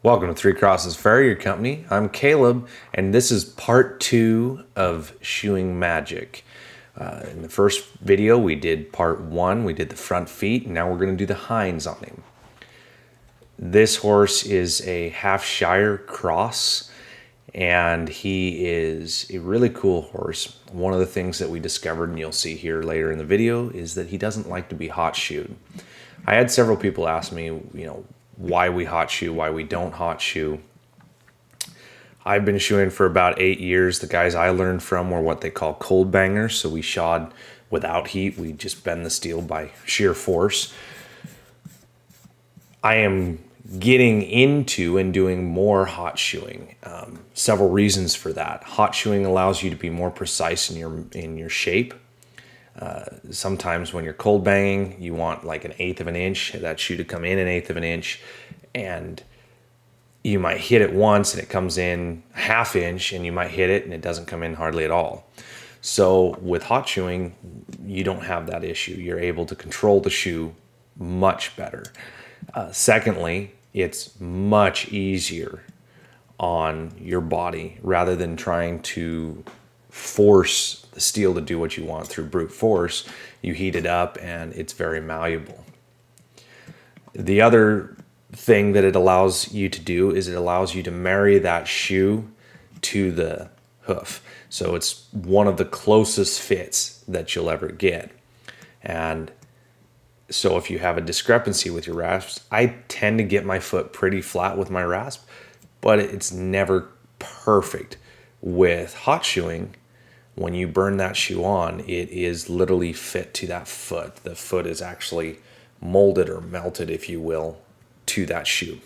Welcome to Three Crosses Farrier Company. I'm Caleb, and this is part 2 of Shoeing Magic. In the first video, we did part 1. We did the front feet, and now we're going to do the hinds on him. This horse is a half Shire cross, and he is a really cool horse. One of the things that we discovered, and you'll see here later in the video, is that he doesn't like to be hot shoed. I had several people ask me, why we hot shoe, why we don't hot shoe. I've been shoeing for about 8 years. The guys I learned from were what they call cold bangers. So we shod without heat. We just bend the steel by sheer force. I am getting into and doing more hot shoeing. Several reasons for that. Hot shoeing allows you to be more precise in your shape. Sometimes when you're cold banging, you want like 1/8 of an inch, that shoe to come in 1/8 of an inch, and you might hit it once and it comes in 1/2 inch, and you might hit it and it doesn't come in hardly at all. So with hot shoeing, you don't have that issue. You're able to control the shoe much better. Secondly, it's much easier on your body rather than trying to force the steel to do what you want through brute force. You heat it up and it's very malleable. The other thing that it allows you to do is it allows you to marry that shoe to the hoof. So it's one of the closest fits that you'll ever get. And so if you have a discrepancy with your rasps, I tend to get my foot pretty flat with my rasp, but it's never perfect. With hot shoeing, when you burn that shoe on, it is literally fit to that foot. The foot is actually molded or melted, if you will, to that shoe.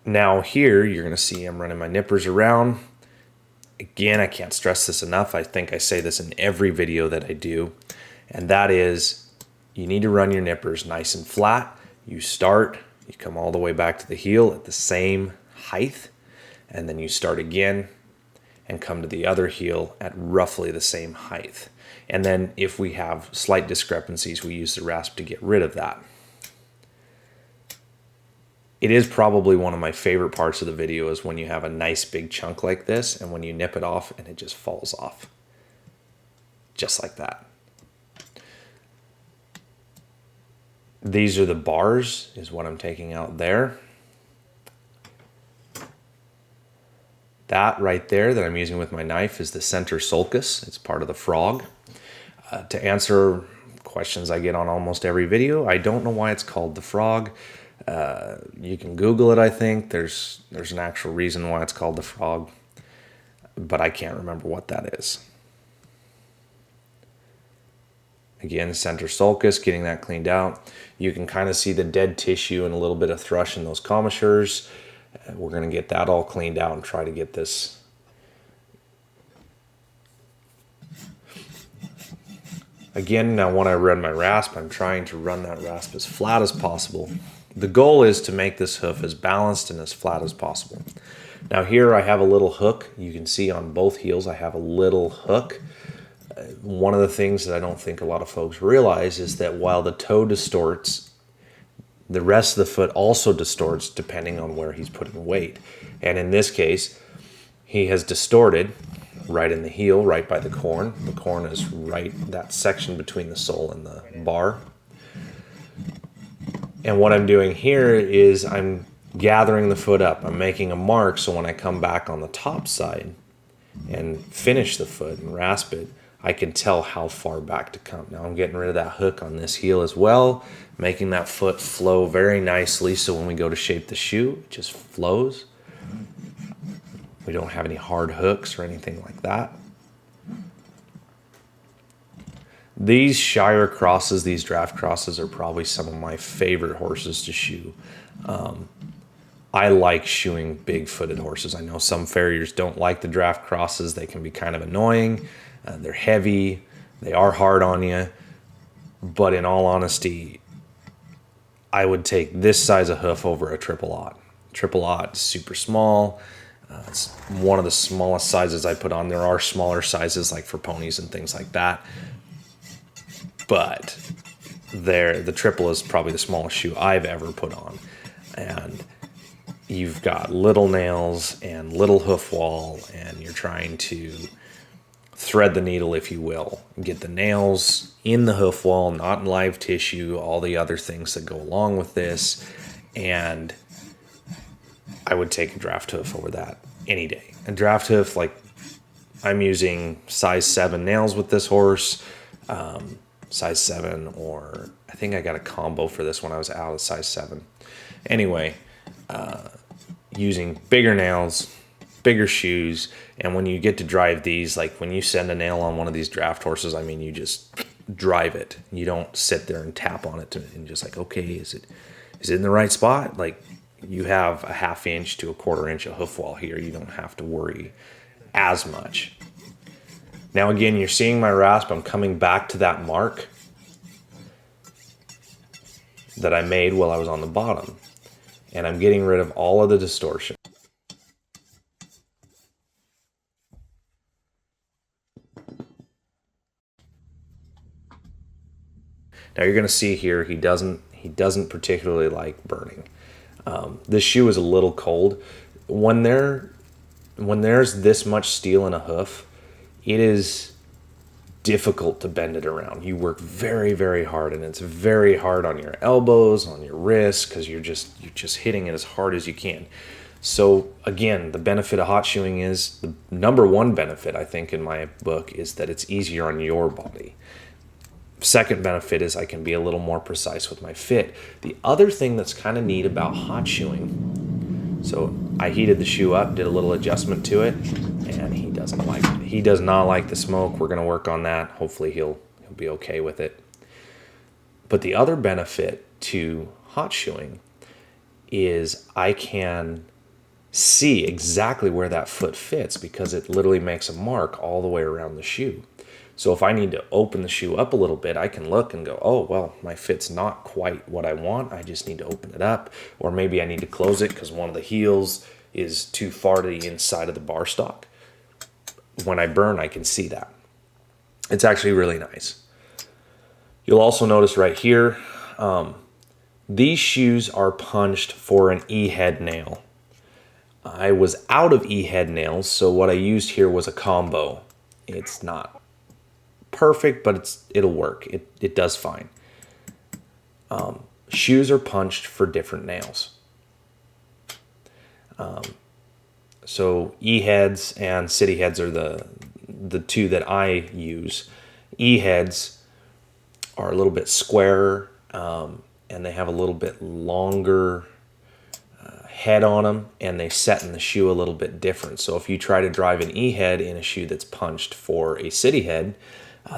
Now here, you're going to see I'm running my nippers around. Again, I can't stress this enough. I think I say this in every video that I do, and that is you need to run your nippers nice and flat. You start, you come all the way back to the heel at the same height, and then you start again and come to the other heel at roughly the same height. And then if we have slight discrepancies, we use the rasp to get rid of that. It is probably one of my favorite parts of the video is when you have a nice big chunk like this and when you nip it off and it just falls off. Just like that. These are the bars, is what I'm taking out there. That right there that I'm using with my knife is the center sulcus. It's part of the frog. To answer questions I get on almost every video, I don't know why it's called the frog. You can Google it, I think. There's an actual reason why it's called the frog, but I can't remember what that is. Again, center sulcus, getting that cleaned out. You can kind of see the dead tissue and a little bit of thrush in those commissures. We're going to get that all cleaned out and try to get this. Again, now when I run my rasp, I'm trying to run that rasp as flat as possible. The goal is to make this hoof as balanced and as flat as possible. Now here I have a little hook. You can see on both heels I have a little hook. One of the things that I don't think a lot of folks realize is that while the toe distorts, the rest of the foot also distorts depending on where he's putting weight. And in this case, he has distorted right in the heel, right by the corn. The corn is right, that section between the sole and the bar. And what I'm doing here is I'm gathering the foot up. I'm making a mark so when I come back on the top side and finish the foot and rasp it, I can tell how far back to come. Now I'm getting rid of that hook on this heel as well, making that foot flow very nicely so when we go to shape the shoe, it just flows. We don't have any hard hooks or anything like that. These Shire crosses, these draft crosses, are probably some of my favorite horses to shoe. I like shoeing big-footed horses. I know some farriers don't like the draft crosses. They can be kind of annoying. They're heavy. They are hard on you. But in all honesty, I would take this size of hoof over a triple aught. Triple aught is super small. It's one of the smallest sizes I put on. There are smaller sizes like for ponies and things like that. But the triple is probably the smallest shoe I've ever put on. And you've got little nails and little hoof wall, and you're trying to thread the needle, if you will, get the nails in the hoof wall, not in live tissue, all the other things that go along with this. And I would take a draft hoof over that any day. A draft hoof, like, I'm using size 7 nails with this horse, size 7, or I think I got a combo for this when I was out of size 7. Anyway, using bigger nails, bigger shoes, and when you get to drive these, like when you send a nail on one of these draft horses, I mean, you just drive it. You don't sit there and tap on it and just like, okay, is it in the right spot? Like, you have a 1/2 inch to a 1/4 inch of hoof wall here. You don't have to worry as much. Now again, you're seeing my rasp. I'm coming back to that mark that I made while I was on the bottom, and I'm getting rid of all of the distortion. Now you're going to see here he doesn't particularly like burning. This shoe is a little cold. When there's this much steel in a hoof, it is difficult to bend it around. You work very, very hard, and it's very hard on your elbows, on your wrists, because you're just hitting it as hard as you can. So again, the benefit of hot shoeing is, the number one benefit, I think, in my book, is that it's easier on your body. Second benefit is I can be a little more precise with my fit. The other thing that's kind of neat about hot shoeing, so I heated the shoe up, did a little adjustment to it, and he doesn't like it. He does not like the smoke. We're going to work on that. Hopefully he'll be okay with it. But the other benefit to hot shoeing is I can see exactly where that foot fits, because it literally makes a mark all the way around the shoe. So if I need to open the shoe up a little bit, I can look and go, oh, well, my fit's not quite what I want. I just need to open it up. Or maybe I need to close it because one of the heels is too far to the inside of the bar stock. When I burn, I can see that. It's actually really nice. You'll also notice right here, these shoes are punched for an E-head nail. I was out of E-head nails, so what I used here was a combo. It's not perfect, but it'll work. It does fine. Shoes are punched for different nails. So E-heads and city heads are the two that I use. E-heads are a little bit squarer, and they have a little bit longer head on them, and they set in the shoe a little bit different. So if you try to drive an E-head in a shoe that's punched for a city head,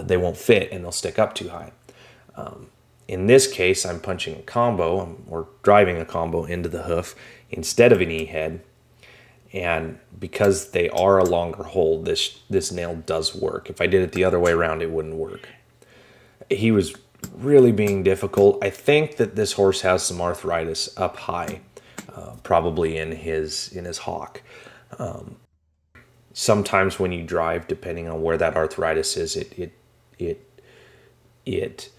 they won't fit and they'll stick up too high. In this case, I'm punching a combo, or driving a combo into the hoof instead of an E-head. And because they are a longer hold, this nail does work. If I did it the other way around, it wouldn't work. He was really being difficult. I think that this horse has some arthritis up high, probably in his hock. Sometimes when you drive, depending on where that arthritis is, it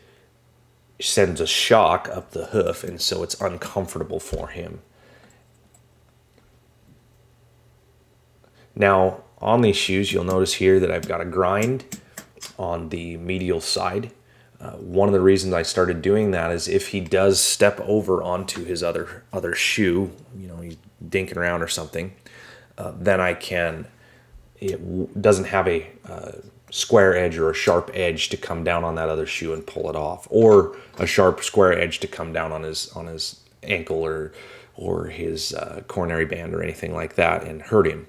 sends a shock up the hoof, and so it's uncomfortable for him. Now, on these shoes, you'll notice here that I've got a grind on the medial side. One of the reasons I started doing that is if he does step over onto his other shoe, he's dinking around or something, then it doesn't have a square edge or a sharp edge to come down on that other shoe and pull it off, or a sharp square edge to come down on his ankle or his coronary band or anything like that and hurt him.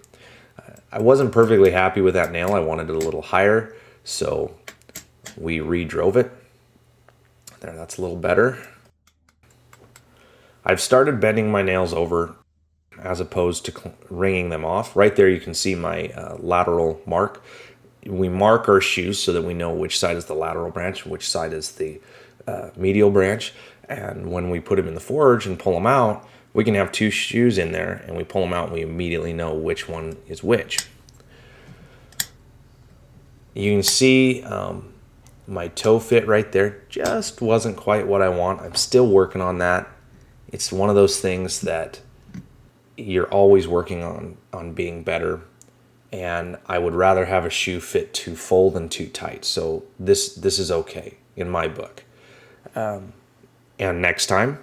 I wasn't perfectly happy with that nail. I wanted it a little higher, so we re-drove it. There, that's a little better. I've started bending my nails over as opposed to wringing them off. Right there you can see my lateral mark. We mark our shoes so that we know which side is the lateral branch, which side is the medial branch. And when we put them in the forge and pull them out, we can have two shoes in there, and we pull them out and we immediately know which one is which. You can see My toe fit right there just wasn't quite what I want. I'm still working on that. It's one of those things that you're always working on being better. And I would rather have a shoe fit too full than too tight. So this is okay in my book. And next time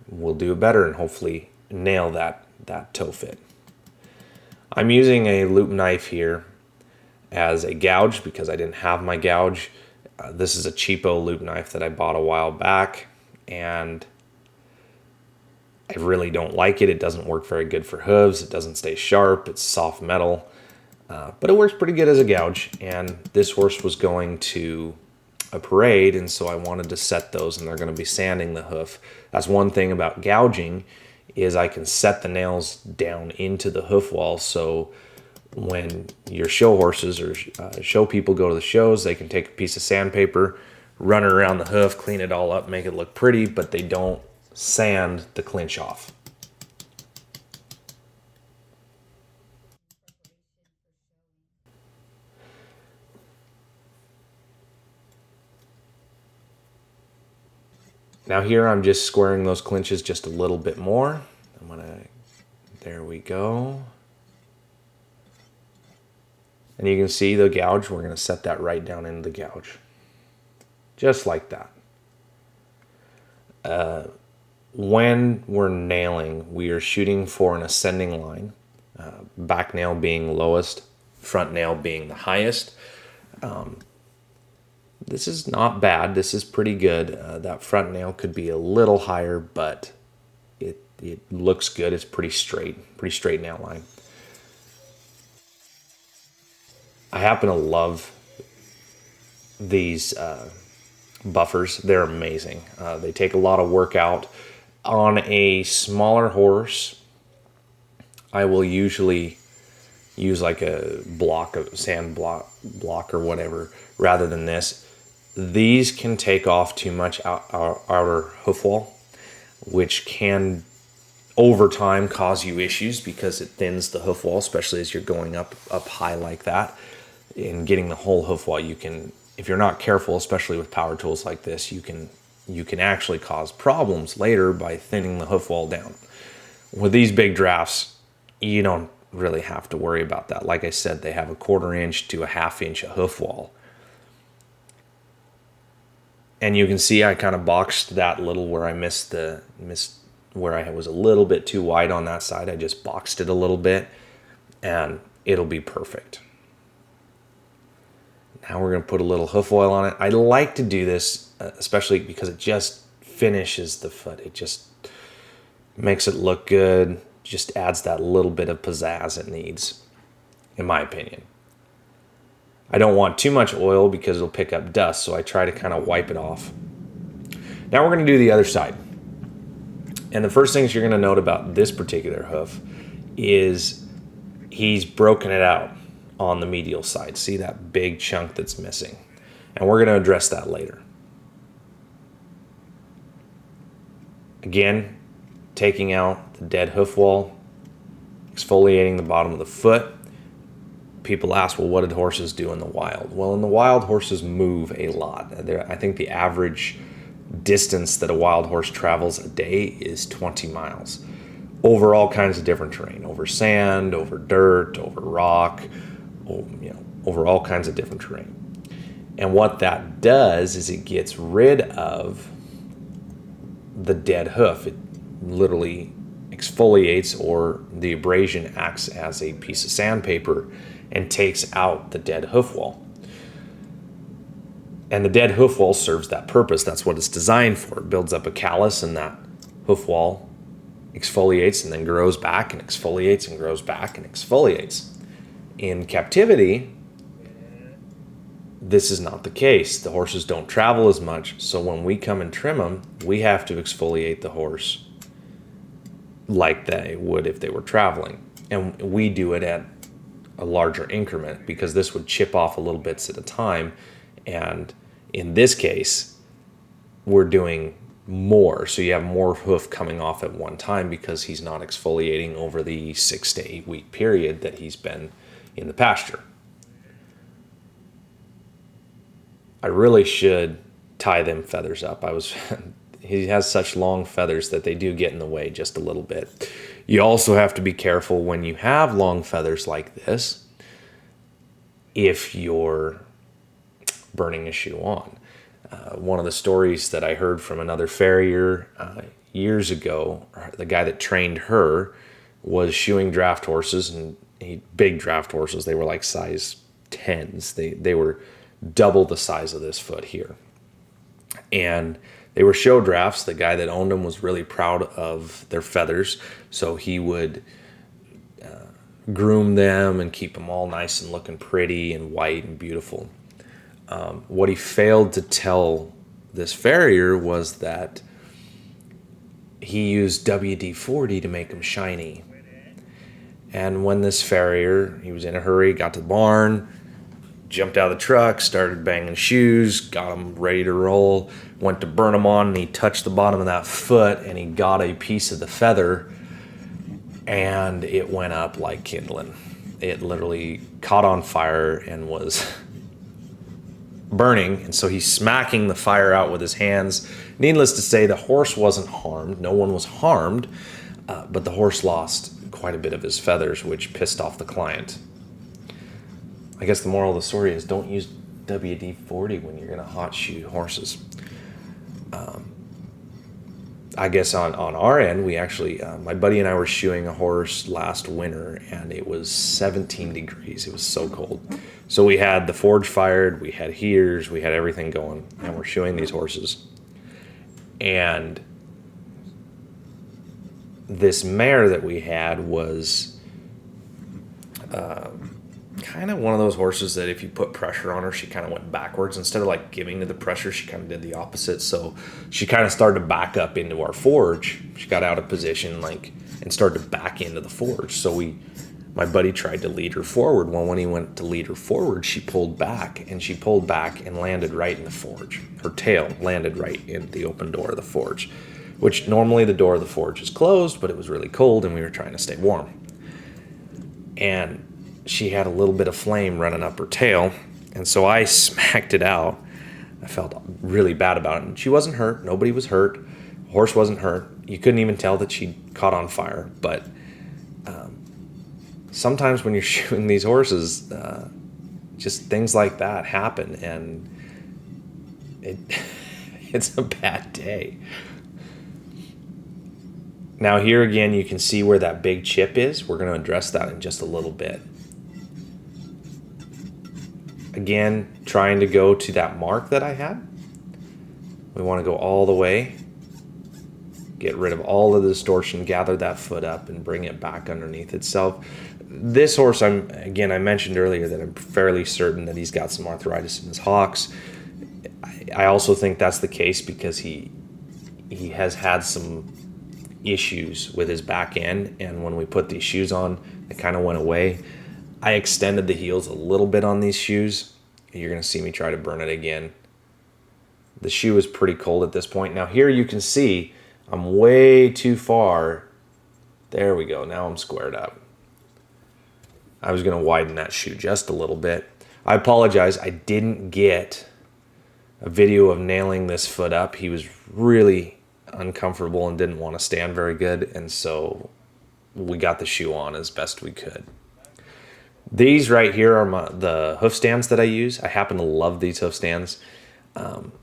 we'll do better and hopefully nail that toe fit. I'm using a loop knife here as a gouge because I didn't have my gouge. This is a cheapo loop knife that I bought a while back, and I really don't like it. It doesn't work very good for hooves. It doesn't stay sharp. It's soft metal, but it works pretty good as a gouge. And this horse was going to a parade, and so I wanted to set those, and they're going to be sanding the hoof. That's one thing about gouging, is I can set the nails down into the hoof wall, so when your show horses or show people go to the shows, they can take a piece of sandpaper, run it around the hoof, clean it all up, make it look pretty, but they don't sand the clinch off. Now here I'm just squaring those clinches just a little bit more. There we go. And you can see the gouge, we're going to set that right down into the gouge. Just like that. When we're nailing, we are shooting for an ascending line. Back nail being lowest, front nail being the highest. This is not bad. This is pretty good. That front nail could be a little higher, but it looks good. It's pretty straight nail line. I happen to love these buffers. They're amazing. They take a lot of work out. On a smaller horse, I will usually use like a sand block or whatever rather than this. These can take off too much outer hoof wall, which can over time cause you issues because it thins the hoof wall, especially as you're going up high like that. In getting the whole hoof wall, you can, if you're not careful, especially with power tools like this, you can actually cause problems later by thinning the hoof wall down. With these big drafts, you don't really have to worry about that. Like I said, they have a 1/4 inch to a 1/2 inch of hoof wall. And you can see I kind of boxed that little where I missed where I was a little bit too wide on that side. I just boxed it a little bit and it'll be perfect. Now we're going to put a little hoof oil on it. I like to do this, especially because it just finishes the foot. It just makes it look good, just adds that little bit of pizzazz it needs, in my opinion. I don't want too much oil because it'll pick up dust, so I try to kind of wipe it off. Now we're going to do the other side. And the first things you're going to note about this particular hoof is he's broken it out on the medial side. See that big chunk that's missing? And we're going to address that later. Again, taking out the dead hoof wall, exfoliating the bottom of the foot. People ask, well, what did horses do in the wild? Well, in the wild, horses move a lot. I think the average distance that a wild horse travels a day is 20 miles over all kinds of different terrain, over sand, over dirt, over rock, over all kinds of different terrain. And what that does is it gets rid of the dead hoof. It literally exfoliates, or the abrasion acts as a piece of sandpaper and takes out the dead hoof wall. And the dead hoof wall serves that purpose. That's what it's designed for. It builds up a callus, and that hoof wall exfoliates and then grows back and exfoliates and grows back and exfoliates. In captivity, this is not the case. The horses don't travel as much, so when we come and trim them, we have to exfoliate the horse like they would if they were traveling. And we do it at a larger increment because this would chip off a little bits at a time. And in this case, we're doing more. So you have more hoof coming off at one time because he's not exfoliating over the 6 to 8 week period that he's been in the pasture. I really should tie them feathers up. He has such long feathers that they do get in the way just a little bit. You also have to be careful when you have long feathers like this if you're burning a shoe on. One of the stories that I heard from another farrier years ago, the guy that trained her was shoeing draft horses, and big draft horses. They were like size 10s. They were double the size of this foot here. And they were show drafts. The guy that owned them was really proud of their feathers, so he would groom them and keep them all nice and looking pretty and white and beautiful. What he failed to tell this farrier was that he used WD-40 to make them shiny. And when this farrier, he was in a hurry, got to the barn, jumped out of the truck, started banging shoes, got them ready to roll, went to burn them on, and he touched the bottom of that foot, and he got a piece of the feather, and it went up like kindling. It literally caught on fire and was burning, and so he's smacking the fire out with his hands. Needless to say, the horse wasn't harmed. No one was harmed, but the horse lost quite a bit of his feathers, which pissed off the client. I guess the moral of the story is don't use WD-40 when you're going to hot shoe horses. I guess on our end, we actually, my buddy and I were shoeing a horse last winter, and it was 17 degrees. It was so cold. So we had the forge fired, we had heaters, we had everything going, and we're shoeing these horses. And this mare that we had was kind of one of those horses that if you put pressure on her, she kind of went backwards. Instead of like giving to the pressure, she kind of did the opposite. So she kind of started to back up into our forge. She got out of position and started to back into the forge. So my buddy tried to lead her forward. Well, when he went to lead her forward, she pulled back and landed right in the forge. Her tail landed right in the open door of the forge, which normally the door of the forge is closed, but it was really cold and we were trying to stay warm. And she had a little bit of flame running up her tail, and so I smacked it out. I felt really bad about it, and she wasn't hurt. Nobody was hurt. The horse wasn't hurt. You couldn't even tell that she caught on fire. But sometimes when you're shoeing these horses, just things like that happen, and it's a bad day. Now here again, you can see where that big chip is. We're going to address that in just a little bit. Again, trying to go to that mark that I had. We want to go all the way, get rid of all of the distortion, gather that foot up, and bring it back underneath itself. This horse, I mentioned earlier that I'm fairly certain that he's got some arthritis in his hocks. I also think that's the case because he has had some issues with his back end, and when we put these shoes on, it kind of went away. I extended the heels a little bit on these shoes. You're going to see me try to burn it again. The shoe is pretty cold at this point. Now here you can see I'm way too far. There we go. Now I'm squared up. I was going to widen that shoe just a little bit. I apologize. I didn't get a video of nailing this foot up. He was really uncomfortable and didn't want to stand very good, and so we got the shoe on as best we could. These right here are the hoof stands that I use. I happen to love these hoof stands. And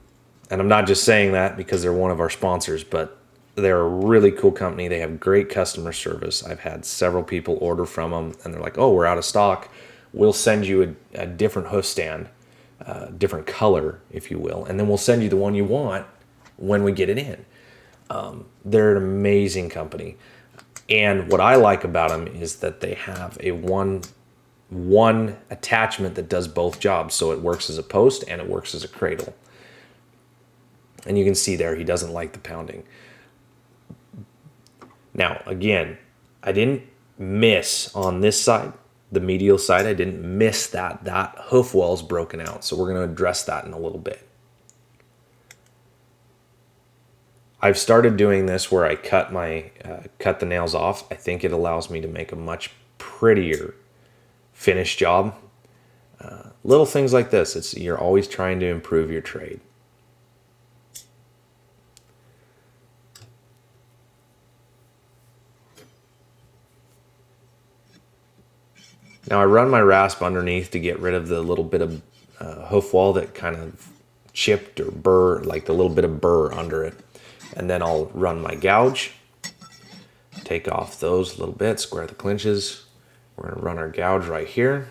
I'm not just saying that because they're one of our sponsors, but they're a really cool company. They have great customer service. I've had several people order from them, and they're like, oh, we're out of stock. We'll send you a different hoof stand, different color, if you will, and then we'll send you the one you want when we get it in. They're an amazing company. And what I like about them is that they have a one attachment that does both jobs. So it works as a post and it works as a cradle. And you can see there, he doesn't like the pounding. Now, again, I didn't miss on this side, the medial side. I didn't miss that. That hoof wall's broken out. So we're going to address that in a little bit. I've started doing this where I cut the nails off. I think it allows me to make a much prettier finished job. Little things like this. You're always trying to improve your trade. Now I run my rasp underneath to get rid of the little bit of hoof wall that kind of chipped or burr, like the little bit of burr under it. And then I'll run my gouge, take off those little bits, square the clinches. We're going to run our gouge right here.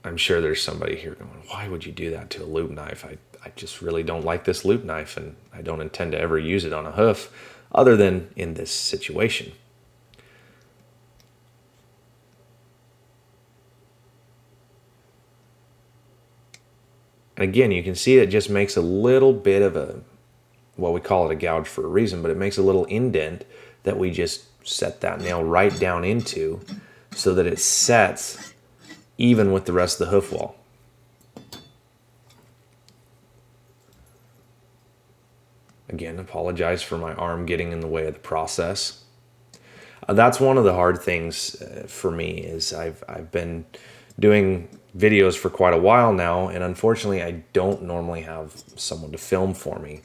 I'm sure there's somebody here going, why would you do that to a loop knife? I just really don't like this loop knife, and I don't intend to ever use it on a hoof other than in this situation. And again, you can see it just makes a little bit of a, well, we call it a gouge for a reason, but it makes a little indent that we just set that nail right down into so that it sets even with the rest of the hoof wall. Again, apologize for my arm getting in the way of the process. That's one of the hard things for me is I've been doing videos for quite a while now, and unfortunately I don't normally have someone to film for me,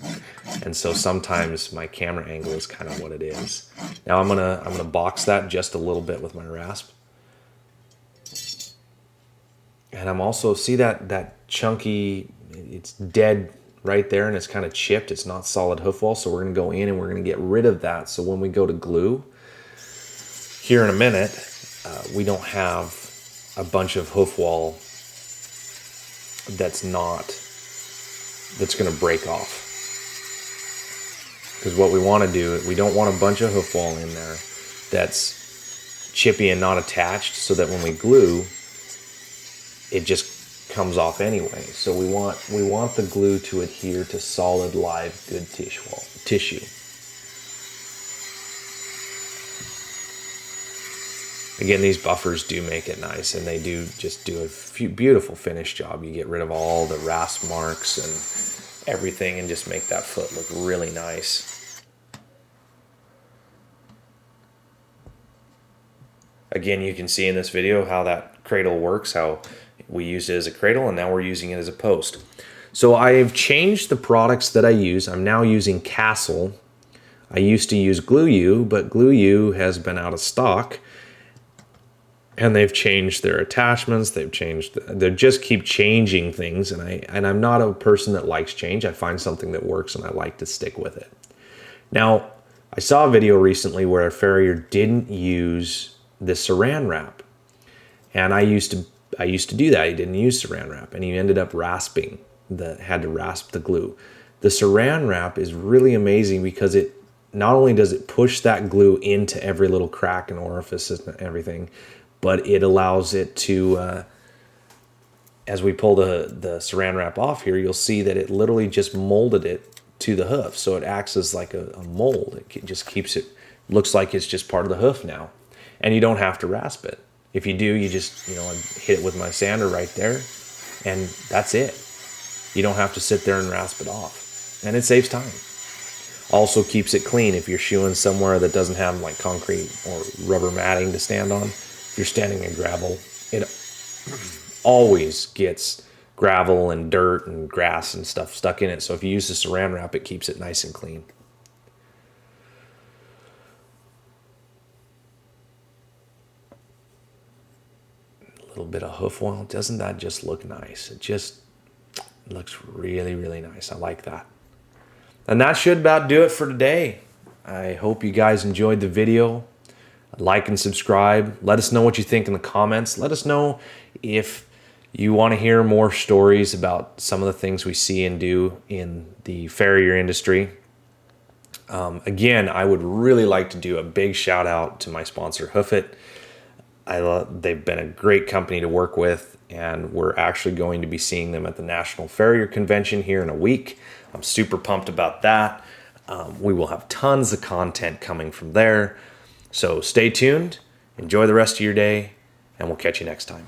and so sometimes my camera angle is kind of what it is. Now I'm gonna box that just a little bit with my rasp, and I'm also, see that chunky, it's dead right there, and it's kind of chipped. It's not solid hoof wall, so we're gonna go in and we're gonna get rid of that, so when we go to glue here in a minute, we don't have a bunch of hoof wall that's going to break off. Because what we want to do, we don't want a bunch of hoof wall in there that's chippy and not attached, so that when we glue, it just comes off anyway. So we want the glue to adhere to solid, live, good tissue. Again, these buffers do make it nice, and they do just do a beautiful finish job. You get rid of all the rasp marks and everything and just make that foot look really nice. Again, you can see in this video how that cradle works, how we used it as a cradle and now we're using it as a post. So I've changed the products that I use. I'm now using Castle. I used to use Glue U, but Glue U has been out of stock. And they've changed their attachments. They just keep changing things. And I'm not a person that likes change. I find something that works and I like to stick with it. Now, I saw a video recently where a farrier didn't use the saran wrap. And I used to do that. He didn't use saran wrap, and he ended up had to rasp the glue. The saran wrap is really amazing because it not only does it push that glue into every little crack and orifice and everything, but it allows it to, as we pull the saran wrap off here, you'll see that it literally just molded it to the hoof. So it acts as like a mold. It just keeps it, looks like it's just part of the hoof now. And you don't have to rasp it. If you do, you just, I hit it with my sander right there, and that's it. You don't have to sit there and rasp it off. And it saves time. Also keeps it clean if you're shoeing somewhere that doesn't have like concrete or rubber matting to stand on. If you're standing in gravel, it always gets gravel and dirt and grass and stuff stuck in it. So if you use the saran wrap, it keeps it nice and clean. A little bit of hoof oil. Doesn't that just look nice? It just looks really, really nice. I like that. And that should about do it for today. I hope you guys enjoyed the video. Like and subscribe. Let us know what you think in the comments. Let us know if you want to hear more stories about some of the things we see and do in the farrier industry. Again, I would really like to do a big shout out to my sponsor, Hoof. They've been a great company to work with, and we're actually going to be seeing them at the National Farrier Convention here in a week. I'm super pumped about that. We will have tons of content coming from there. So stay tuned, enjoy the rest of your day, and we'll catch you next time.